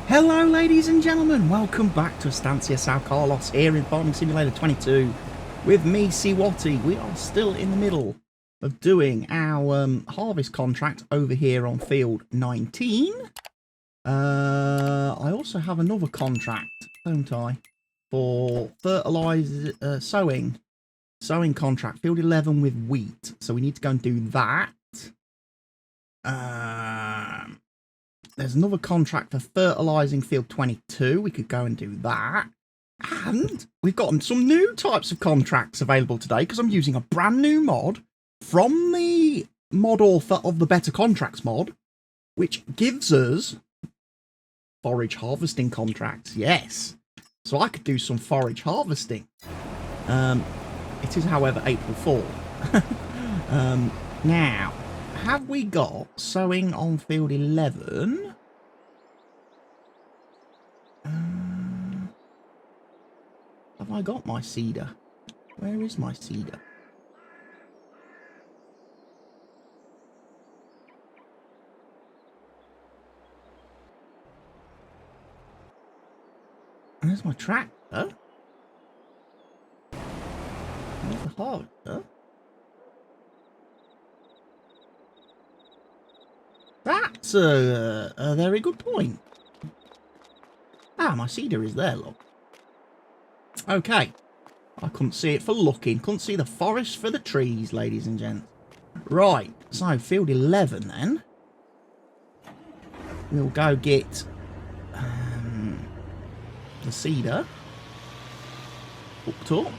Hello ladies and gentlemen, welcome back to Estância São Carlos here in Farming Simulator 22 with me, Siwati. We are still in the middle of doing our harvest contract over here on field 19. I also have another contract, don't I, for fertilizer sowing contract, field 11 with wheat. So we need to go and do that. There's another contract for fertilizing field 22. We could go and do that. And we've got some new types of contracts available today because I'm using a brand new mod from the mod author of the Better Contracts mod, which gives us forage harvesting contracts. Yes. So I could do some forage harvesting. It is, however, April 4. Now, have we got sowing on field 11? Have I got my seeder? Where is my seeder? There's my tractor. Where's the harvester? That's a very good point. Ah, my seeder is there, look. Okay. I couldn't see it for looking. Couldn't see the forest for the trees, ladies and gents. Right. So, field 11 then. We'll go get the seeder hooked up.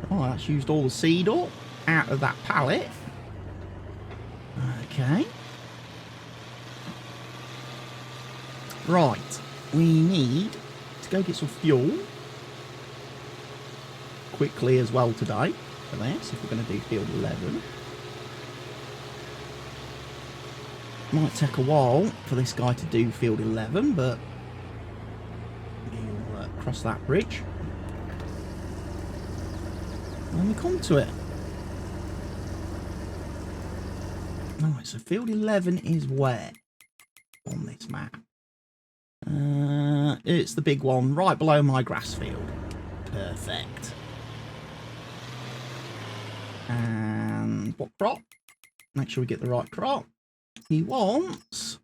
Oh, that's used all the seed up out of that pallet. Okay. Right. We need to go get some fuel quickly as well today for this, if we're going to do field 11. Might take a while for this guy to do field 11, but we'll cross that bridge when we come to it. Alright, so field 11 is where on this map? It's the big one right below my grass field. Perfect. And what crop? Make sure we get the right crop. He wants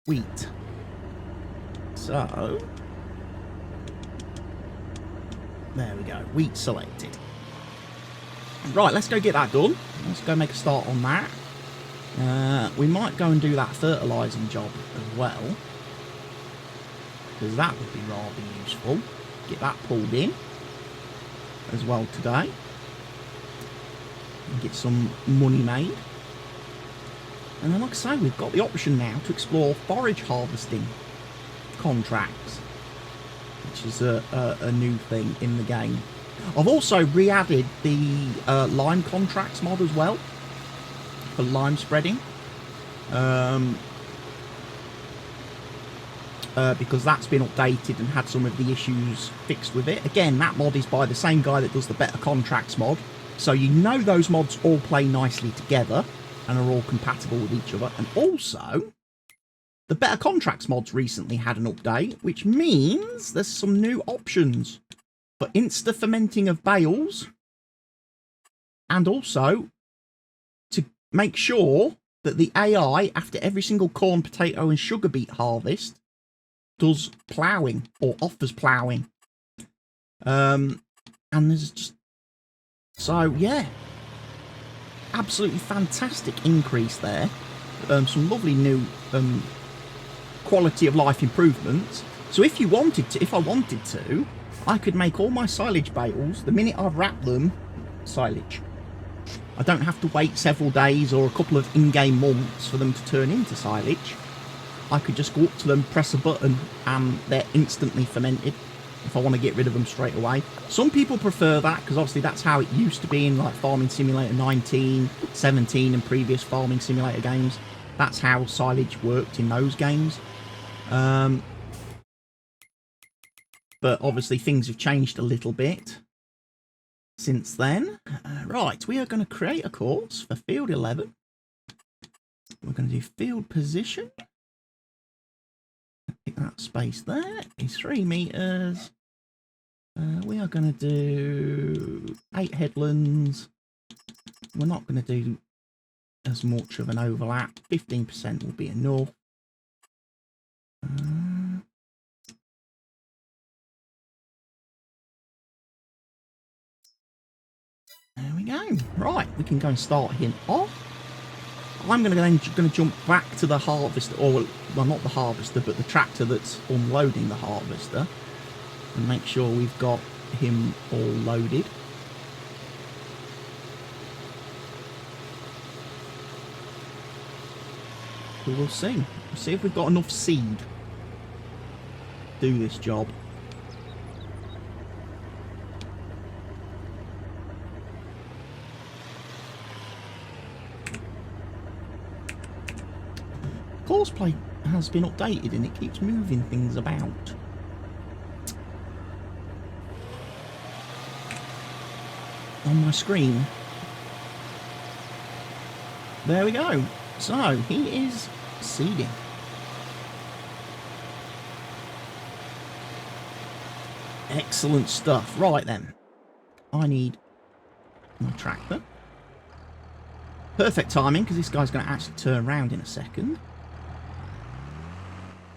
wheat. So, there we go. Wheat selected. Right, let's go get that done. Let's go make a start on that. We might go and do that fertilising job as well, because that would be rather useful. Get that pulled in as well today. And get some money made. And then, like I say, we've got the option now to explore forage harvesting contracts, which is a new thing in the game. I've also re-added the lime contracts mod as well for lime spreading, because that's been updated and had some of the issues fixed with it. Again, that mod is by the same guy that does the Better Contracts mod, so you know those mods all play nicely together and are all compatible with each other. And also, the Better Contracts mods recently had an update, which means there's some new options for insta-fermenting of bales, and also to make sure that the AI, after every single corn, potato and sugar beet harvest, does ploughing, or offers ploughing. And there's just... So, yeah. Absolutely fantastic increase there. Some lovely new quality of life improvements. So if you wanted to, if I wanted to, I could make all my silage bales the minute I've wrapped them silage. I don't have to wait several days or a couple of in-game months for them to turn into silage. I could just go up to them, press a button, and they're instantly fermented if I want to get rid of them straight away. Some people prefer that because obviously that's how it used to be in like Farming Simulator 19, 17 and previous Farming Simulator games. That's how silage worked in those games. But obviously things have changed a little bit since then. Right, we are going to create a course for field 11. We're going to do field position. Pick that space there. It's 3 meters. We are going to do 8 headlands. We're not going to do as much of an overlap. 15% will be enough. There we go. Right, we can go and start him off. I'm going to jump back to the harvester, or well, not the harvester, but the tractor that's unloading the harvester, and make sure we've got him all loaded. But we'll see. We'll see if we've got enough seed to do this job. Course plate has been updated and it keeps moving things about. On my screen. There we go. So, he is seeding. Excellent stuff. Right then. I need my tractor. Perfect timing because this guy's going to actually turn around in a second.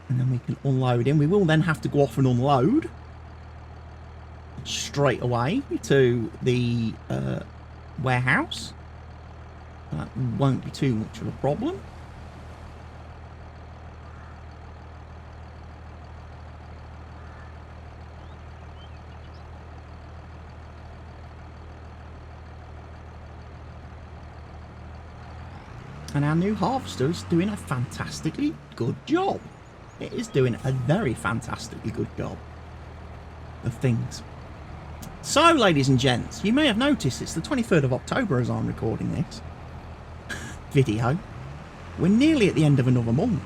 And then we can unload him. We will then have to go off and unload straight away to the warehouse. That won't be too much of a problem. And our new harvester is doing a fantastically good job. It is doing a very fantastically good job of things. So, ladies and gents, you may have noticed it's the 23rd of October as I'm recording this video. We're nearly at the end of another month.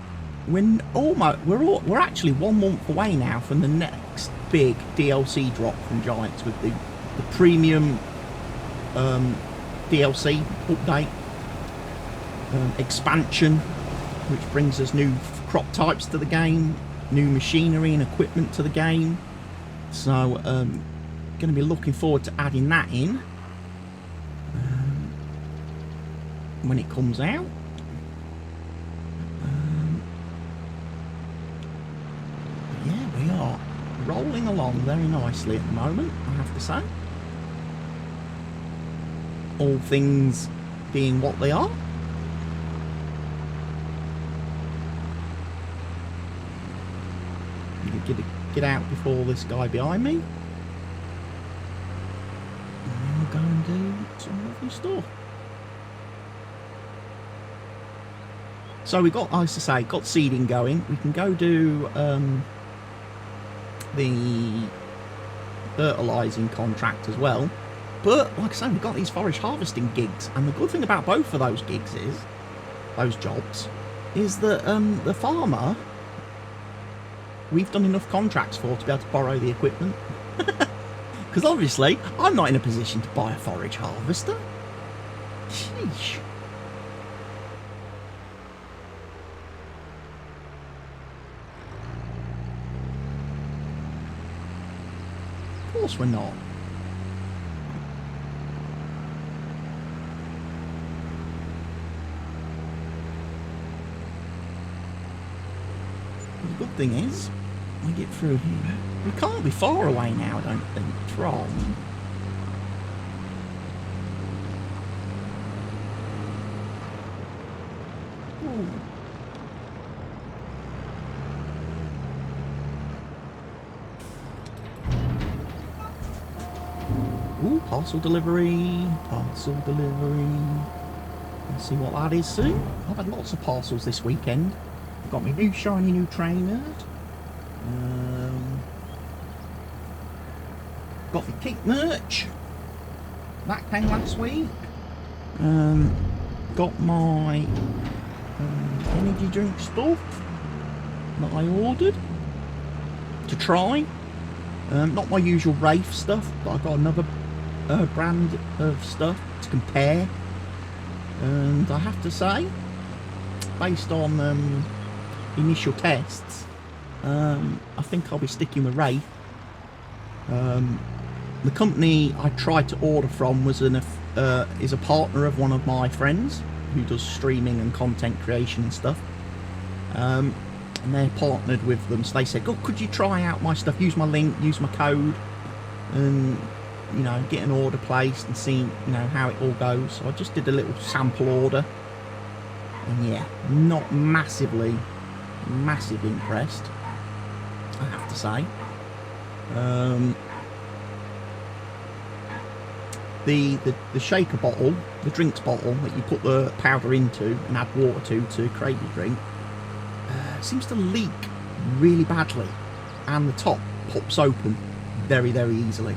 We're actually 1 month away now from the next big DLC drop from Giants with the premium DLC update expansion, which brings us new crop types to the game, new machinery and equipment to the game. So going to be looking forward to adding that in when it comes out. Yeah, we are rolling along very nicely at the moment, I have to say. All things being what they are. Get out before this guy behind me. And we'll go and do some lovely stuff. So we got, as I say, got seeding going. We can go do the fertilising contract as well. But like I say, we've got these forage harvesting gigs, and the good thing about both of those gigs is, those jobs, is that the farmer we've done enough contracts for to be able to borrow the equipment. Because obviously, I'm not in a position to buy a forage harvester. Sheesh. Of course we're not. The good thing is, we get through here. We can't be far away now, I don't think, from... Ooh, parcel delivery, parcel delivery. Let's see what that is soon. I've had lots of parcels this weekend. I've got my new shiny new trainers. got the cake merch. That came last week. Got my energy drink stuff that I ordered to try. Not my usual Rafe stuff, but I got another brand of stuff to compare. And I have to say, based on initial tests, I think I'll be sticking with Rafe. The company I tried to order from was is a partner of one of my friends who does streaming and content creation and stuff. And they're partnered with them, so they said, "Oh, could you try out my stuff? Use my link, use my code, and you know, get an order placed and see, you know, how it all goes." So I just did a little sample order, and yeah, not massively impressed, I have to say. The shaker bottle, the drinks bottle that you put the powder into and add water to create your drink, seems to leak really badly, and the top pops open very easily.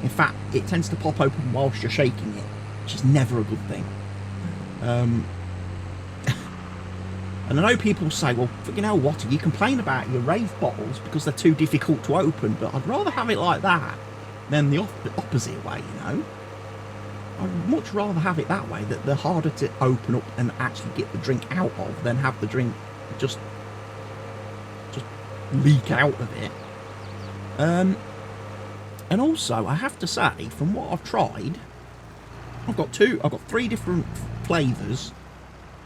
In fact, it tends to pop open whilst you're shaking it, which is never a good thing. And I know people say, well, you know what, you complain about your Rave bottles because they're too difficult to open, but I'd rather have it like that than the opposite way, you know. I'd much rather have it that way, that they're harder to open up and actually get the drink out of than have the drink just leak out of it. And also, I have to say, from what I've tried, I've got 3 different flavours,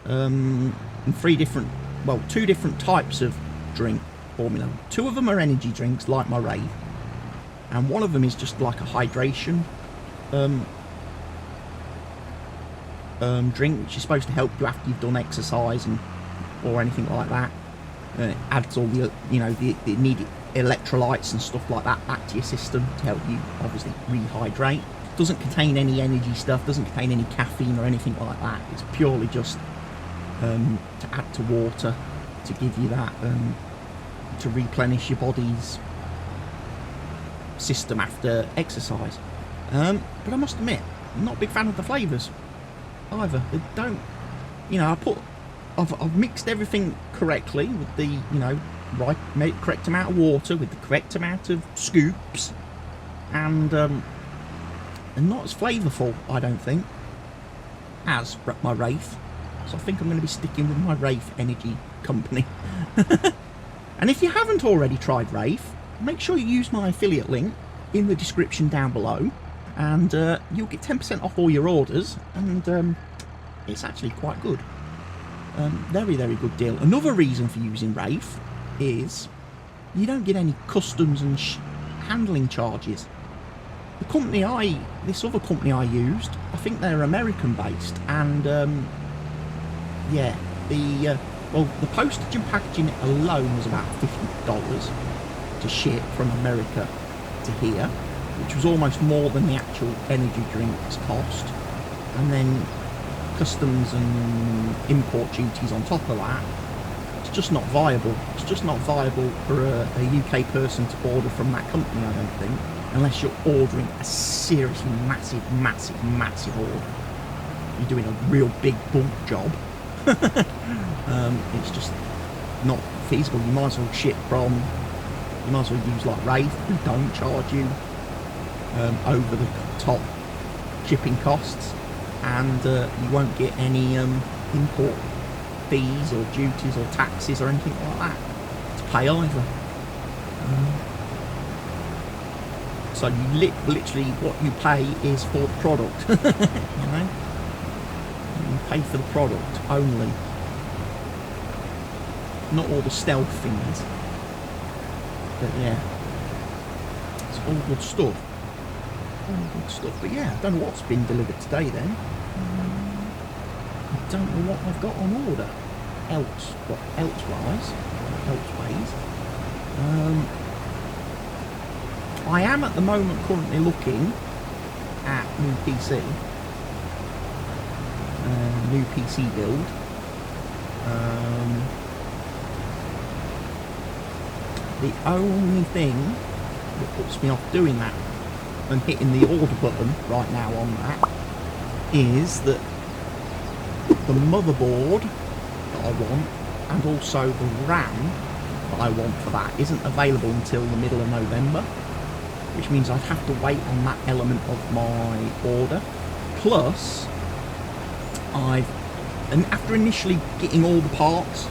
and 2 different types of drink formula. 2 of them are energy drinks, like my Rave, and one of them is just like a hydration drink, which is supposed to help you after you've done exercise or anything like that. It adds all the, you know, the needed electrolytes and stuff like that back to your system to help you obviously rehydrate. Doesn't contain any energy stuff, doesn't contain any caffeine or anything like that. It's purely just to add to water, to give you that, to replenish your body's system after exercise. But I must admit, I'm not a big fan of the flavours either. They don't, you know, I've mixed everything correctly with the, you know, correct amount of water with the correct amount of scoops, and not as flavourful, I don't think, as my Rafe. So I think I'm going to be sticking with my Rafe Energy Company. And if you haven't already tried Rafe, make sure you use my affiliate link in the description down below, and you'll get 10% off all your orders, and it's actually quite good. Very good deal. Another reason for using Rafe is you don't get any customs and handling charges. This other company I used, I think they're American based, and yeah, the postage and packaging alone was about $50 to ship from America to here, which was almost more than the actual energy drinks cost, and then customs and import duties on top of that. It's just not viable. It's just not viable for a UK person to order from that company, I don't think, unless you're ordering a seriously massive order. You're doing a real big bulk job. It's just not feasible. You might as well use like Rafe, who don't charge you over the top shipping costs, and you won't get any import fees or duties or taxes or anything like that to pay either. So you literally what you pay is for the product. You know, you pay for the product only, not all the stealth things. But yeah, it's all good stuff. But yeah, I don't know what's been delivered today then. I don't know what I've got on order elsewise. I am at the moment currently looking at new PC build. The only thing that puts me off doing that and hitting the order button right now on that is that the motherboard that I want and also the RAM that I want for that isn't available until the middle of November, which means I'd have to wait on that element of my order. Plus, and after initially getting all the parts,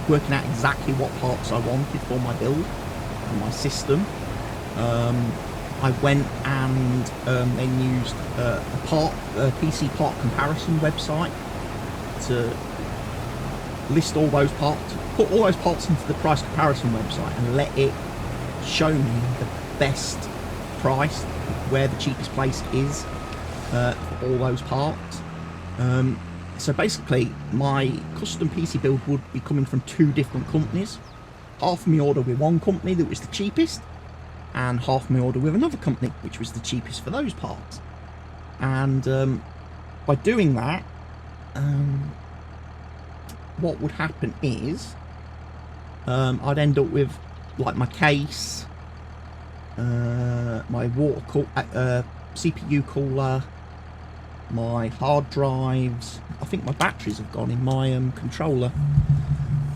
working out exactly what parts I wanted for my build, for my system, I went and then used a PC part comparison website to list all those parts, put all those parts into the price comparison website and let it show me the best price, where the cheapest place is for all those parts. So basically my custom PC build would be coming from 2 different companies. Half my order with one company that was the cheapest, and half my order with another company which was the cheapest for those parts. And by doing that, what would happen is I'd end up with like my case, my CPU cooler, my hard drives. I think my batteries have gone in my controller.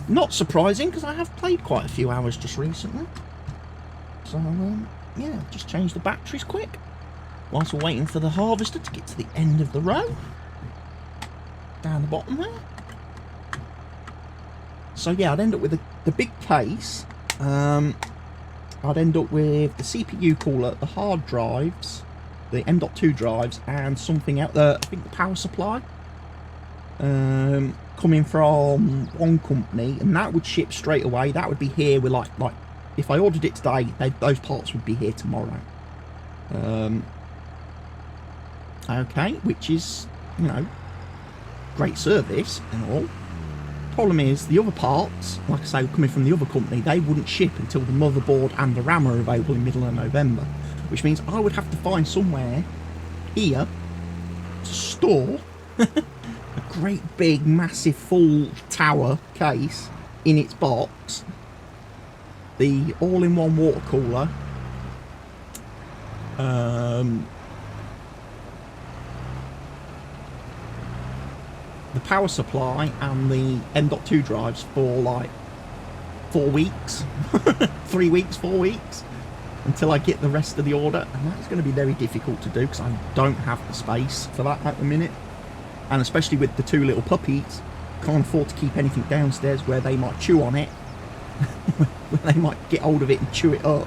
Not surprising, because I have played quite a few hours just recently. So yeah, just change the batteries quick whilst we're waiting for the harvester to get to the end of the row down the bottom there. So yeah, I'd end up with the big case. I'd end up with the CPU cooler, the hard drives, the M.2 drives, and something out there, I think the power supply, coming from one company, and that would ship straight away. That would be here with like if I ordered it today, those parts would be here tomorrow. Okay, which is, you know, great service and all. Problem is, the other parts, like I say, coming from the other company, they wouldn't ship until the motherboard and the RAM are available in middle of November, which means I would have to find somewhere here to store a great big massive full tower case in its box, the all-in-one water cooler, the power supply and the M.2 drives for like 4 weeks 3 weeks, 4 weeks, until I get the rest of the order, and that's going to be very difficult to do because I don't have the space for that at the minute, and especially with the 2 little puppies, can't afford to keep anything downstairs where they might chew on it where they might get hold of it and chew it up,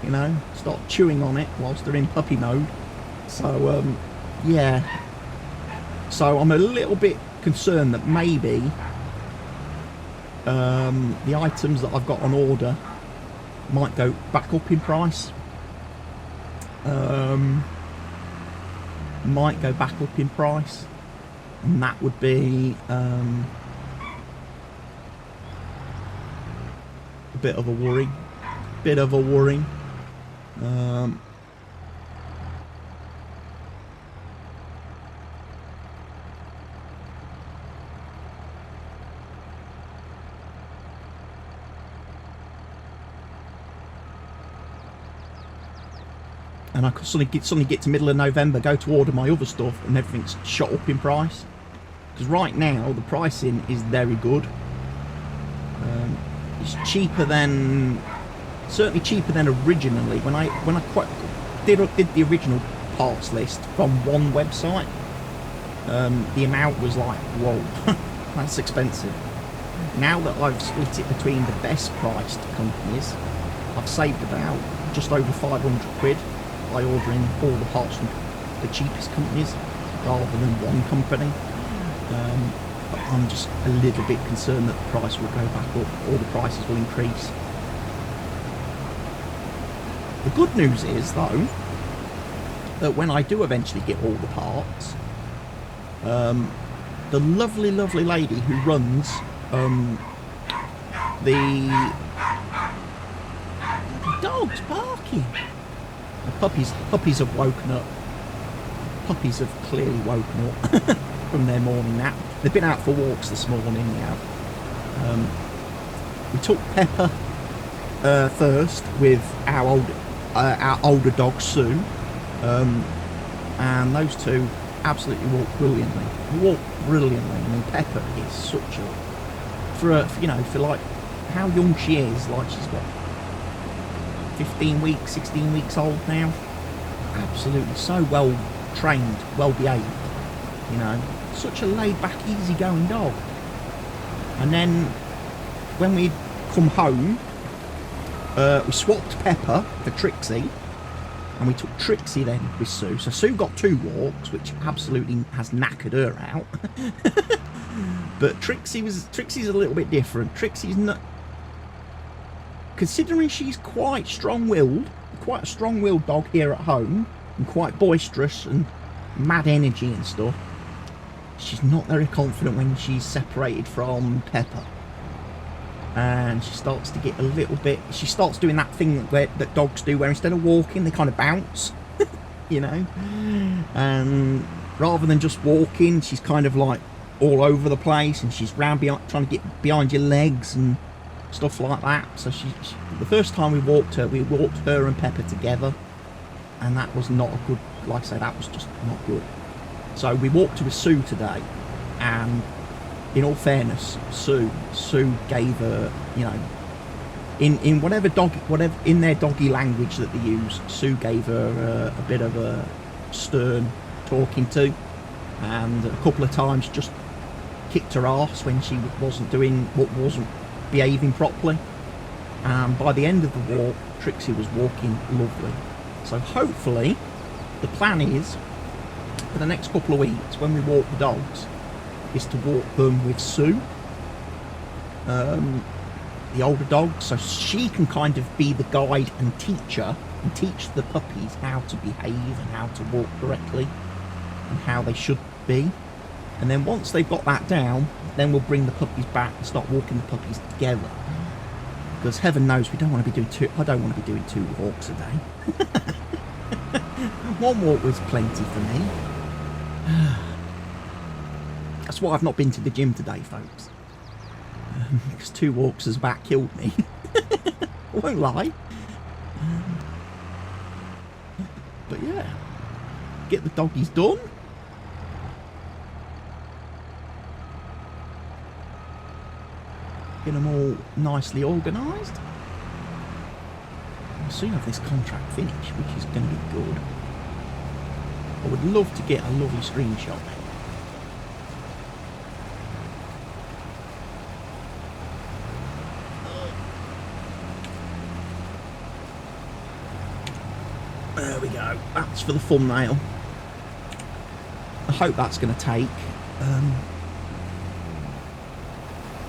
you know, start chewing on it whilst they're in puppy mode. So yeah, so I'm a little bit concerned that maybe the items that I've got on order might go back up in price. Might go back up in price, and that would be a bit of a worry. And I could suddenly get to middle of November, go to order my other stuff, and everything's shot up in price. Because right now the pricing is very good. It's cheaper than, certainly cheaper than originally. When I did the original parts list from one website, the amount was like, whoa, that's expensive. Now that I've split it between the best priced companies, I've saved about just over 500 quid by ordering all the parts from the cheapest companies rather than one company. But I'm just a little bit concerned that the price will go back up, or the prices will increase. The good news is, though, that when I do eventually get all the parts, the lovely lady who runs the dog's barking. The puppies have woken up. Puppies have clearly woken up from their morning nap. They've been out for walks this morning now. We took Pepper first with our older dog Sue. And those two absolutely walk brilliantly. I mean, Pepper is such a, for like how young she is, like she's what, 15 weeks, 16 weeks old now. Absolutely so well trained, well behaved, such a laid back, easy going dog. And then when we'd come home, we swapped Pepper for Trixie, and we took Trixie then with Sue. So Sue got 2 walks, which absolutely has knackered her out. But Trixie's a little bit different. Trixie's not, considering she's quite strong-willed, quite a strong-willed dog here at home, and quite boisterous and mad energy and stuff. She's not very confident when she's separated from Pepper. And she starts to get a little bit, she starts doing that thing that dogs do, where instead of walking they kind of bounce. And rather than just walking, she's kind of like all over the place, and she's round behind, trying to get behind your legs and stuff like that. So she the first time we walked her and Pepper together, and that was not a good, like I say, that was just not good. So we walked her with Sue today, and in all fairness, Sue gave her, in whatever in their doggy language that they use, Sue gave her a bit of a stern talking to, and a couple of times just kicked her arse when she wasn't behaving properly. And by the end of the walk, Trixie was walking lovely. So hopefully, the plan is, for the next couple of weeks, when we walk the dogs, is to walk them with Sue, the older dog, so she can kind of be the guide and teacher, and teach the puppies how to behave and how to walk correctly and how they should be. And then once they've got that down, then we'll bring the puppies back and start walking the puppies together. Because heaven knows I don't want to be doing 2 walks a day. 1 walk was plenty for me. That's why I've not been to the gym today, folks. Because 2 walks has about killed me. I won't lie. But yeah, get the doggies done. Get them all nicely organised. I'll soon have this contract finished, which is going to be good. I would love to get a lovely screenshot. There we go. That's for the thumbnail. I hope that's going to take.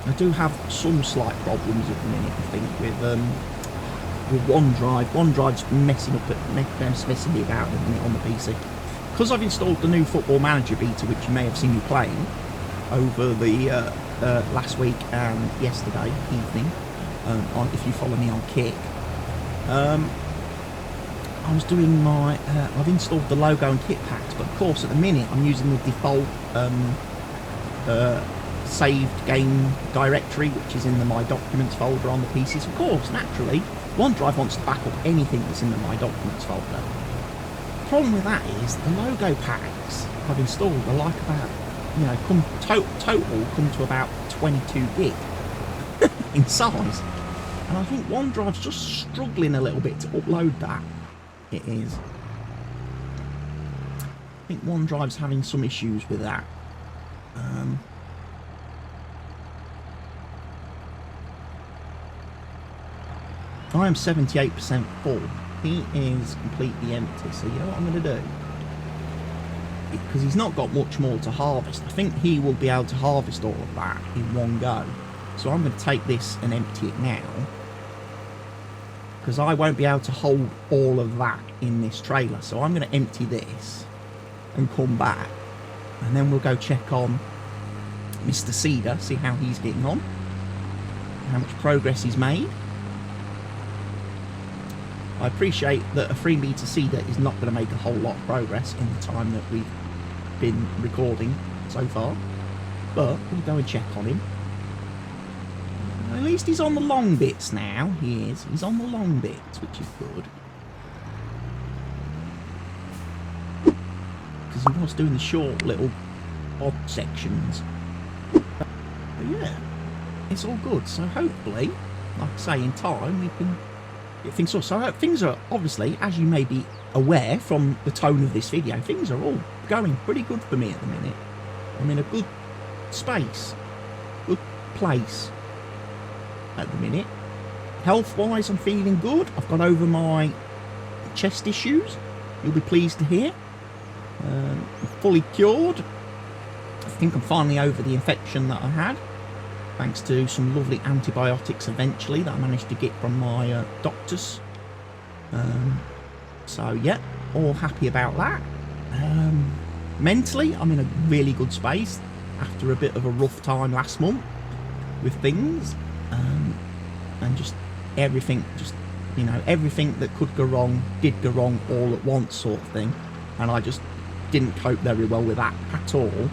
I do have some slight problems at the minute, I think, with OneDrive. OneDrive's messing me about at the minute on the PC. Because I've installed the new Football Manager beta, which you may have seen me playing over the last week and yesterday evening, if you follow me on Kick. I was doing my, I've installed the logo and kit packs, but of course at the minute I'm using the default saved game directory, which is in the My Documents folder on the PCs. Of course, naturally, OneDrive wants to back up anything that's in the My Documents folder. The problem with that is the logo packs I've installed are like about, total come to about 22 gig in size. And I think OneDrive's just struggling a little bit to upload that. It is. I think OneDrive's having some issues with that. I am 78% full. He is completely empty, so you know what I'm going to do? Because he's not got much more to harvest. I think he will be able to harvest all of that in one go. So I'm going to take this and empty it now. Because I won't be able to hold all of that in this trailer. So I'm going to empty this and come back. And then we'll go check on Mr. Cedar, see how he's getting on. How much progress he's made. I appreciate that a 3 metre cedar is not going to make a whole lot of progress in the time that we've been recording so far. But we'll go and check on him. At least he's on the long bits now. He is. He's on the long bits, which is good. because he was doing the short little odd sections. But yeah, it's all good. So hopefully, like I say, in time we can get things sorted. So things are obviously, as you may be aware from the tone of this video, things are all going pretty good for me at the minute. I'm in a good space, good place at the minute. Health-wise, I'm feeling good. I've got over my chest issues. You'll be pleased to hear. I'm fully cured. I think I'm finally over the infection that I had, thanks to some lovely antibiotics eventually that I managed to get from my doctors. So yeah, all happy about that. Mentally, I'm in a really good space after a bit of a rough time last month with things, and just everything, you know, everything that could go wrong did go wrong all at once, sort of thing, and I just didn't cope very well with that at all,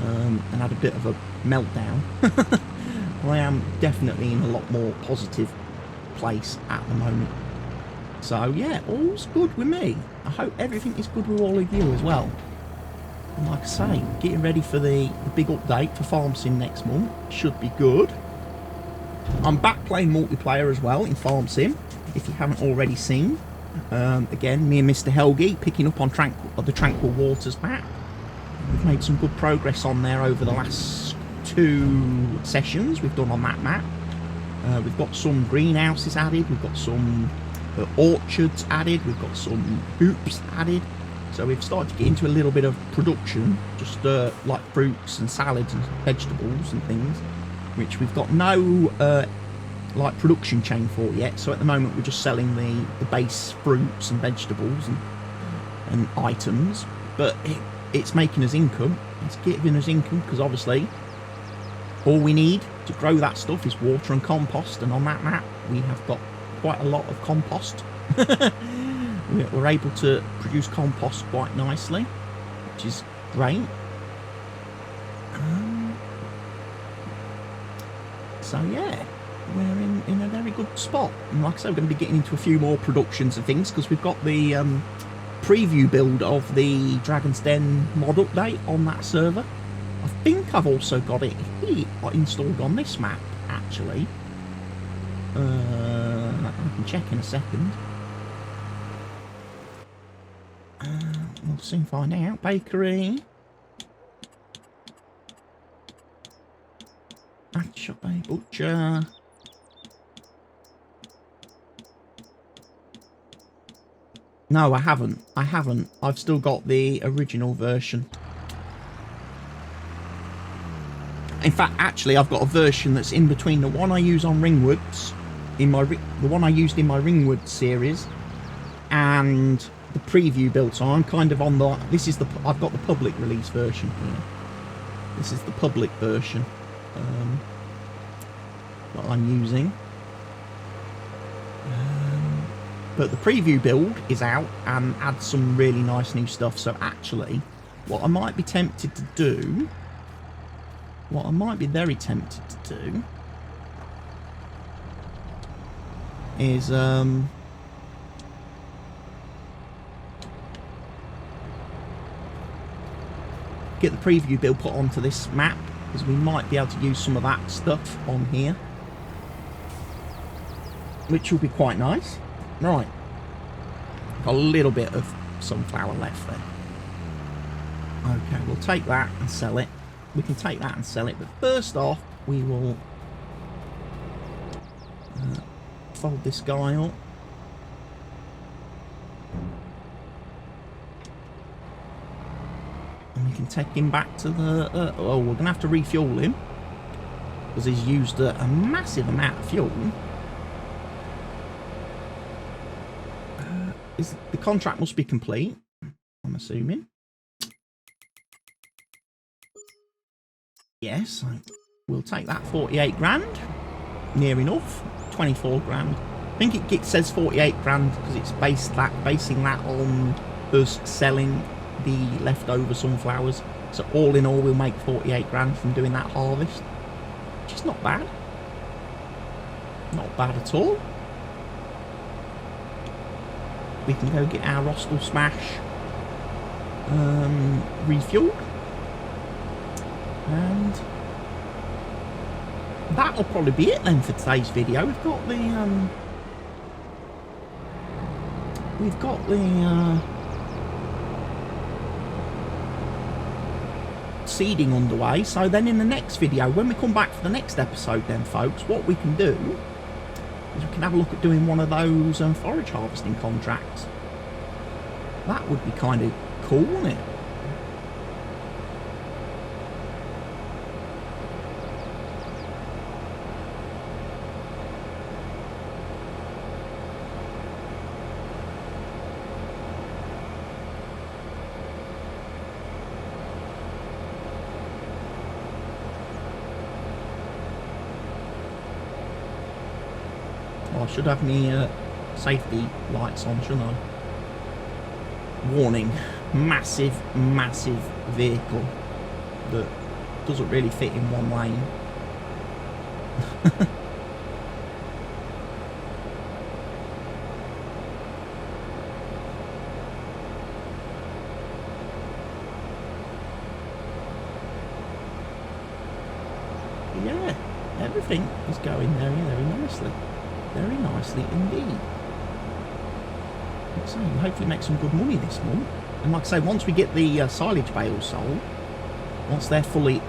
and had a bit of a meltdown. I am definitely in a lot more positive place at the moment. So yeah, all's good with me. I hope everything is good with all of you as well. And like I say, getting ready for the big update for Farm Sim next month. Should be good. I'm back playing multiplayer as well in Farm Sim, if you haven't already seen. Again, me and Mr. Helgi picking up on the Tranquil Waters map. We've made some good progress on there over the last 2 sessions we've done on that map. We've got some greenhouses added, we've got some orchards added, we've got some hoops added. So we've started to get into a little bit of production, just like fruits and salads and vegetables and things, which we've got no like production chain for yet. So at the moment we're just selling the base fruits and vegetables and items, but it's making us income. It's giving us income because obviously all we need to grow that stuff is water and compost, and on that map we have got quite a lot of compost. We're able to produce compost quite nicely, which is great. So yeah, we're in a very good spot. And like I said, we're going to be getting into a few more productions and things, because we've got the preview build of the Dragon's Den mod update on that server. I think I've also got it installed on this map, actually. I can check in a second. We'll soon find out. Bakery. Shop, butcher. No, I haven't. I've still got the original version. In fact, actually, I've got a version that's in between the one I use on Ringwoods, the one I used in my Ringwood series, and the preview build. So I'm kind of on the. I've got the public release version here. This is the public version that I'm using. But the preview build is out and adds some really nice new stuff. So actually, what I might be tempted to do, what I might be very tempted to do, is get the preview build put onto this map, because we might be able to use some of that stuff on here, which will be quite nice. Right, got a little bit of sunflower left there. Okay, we'll take that and sell it. We can take that and sell it, but first off, we will fold this guy up. And we can take him back to the... oh, we're going to have to refuel him, because he's used a massive amount of fuel. The contract must be complete, I'm assuming. Yes, we'll take that 48 grand. Near enough. 24 grand. I think it says 48 grand because it's basing that on us selling the leftover sunflowers. So all in all, we'll make 48 grand from doing that harvest, which is not bad. Not bad at all. We can go get our Rostel Smash refueled. And that'll probably be it then for today's video. We've got the seeding underway. So then in the next video, when we come back for the next episode then, folks, what we can do is we can have a look at doing one of those forage harvesting contracts. That would be kind of cool, wouldn't it? I should have my safety lights on, shouldn't I? Warning, massive vehicle that doesn't really fit in one lane. Yeah, everything is going very nicely. Very nicely indeed. So hopefully make some good money this month. And like I say, once we get the silage bales sold, once they're fully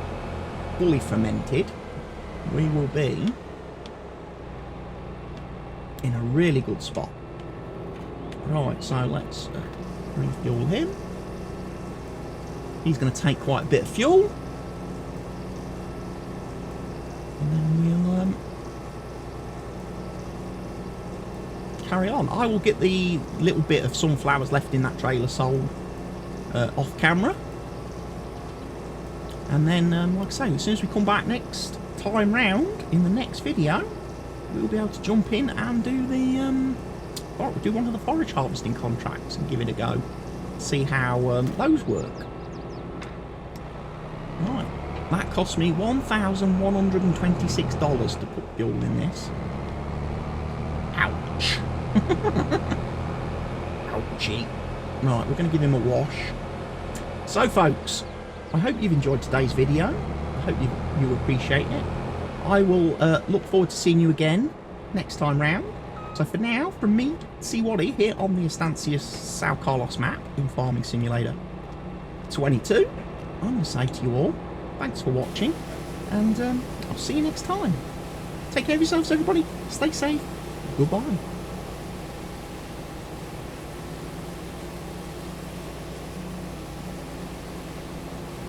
fermented, we will be in a really good spot. Right, so let's refuel him. He's going to take quite a bit of fuel. And then we'll carry on. I will get the little bit of sunflowers left in that trailer sold off camera, and then like I say, as soon as we come back next time round in the next video, we'll be able to jump in and do the do one of the forage harvesting contracts and give it a go, see how those work. Right, that cost me $1,126 to put fuel in this. Ouch. Ouchie. Right, we're going to give him a wash. So folks, I hope you've enjoyed today's video. I hope you appreciate it. I will look forward to seeing you again next time round. So for now, from me, C-Waddy, here on the Estância São Carlos map in Farming Simulator 22, I'm going to say to you all, thanks for watching, and I'll see you next time. Take care of yourselves, everybody. Stay safe. Goodbye.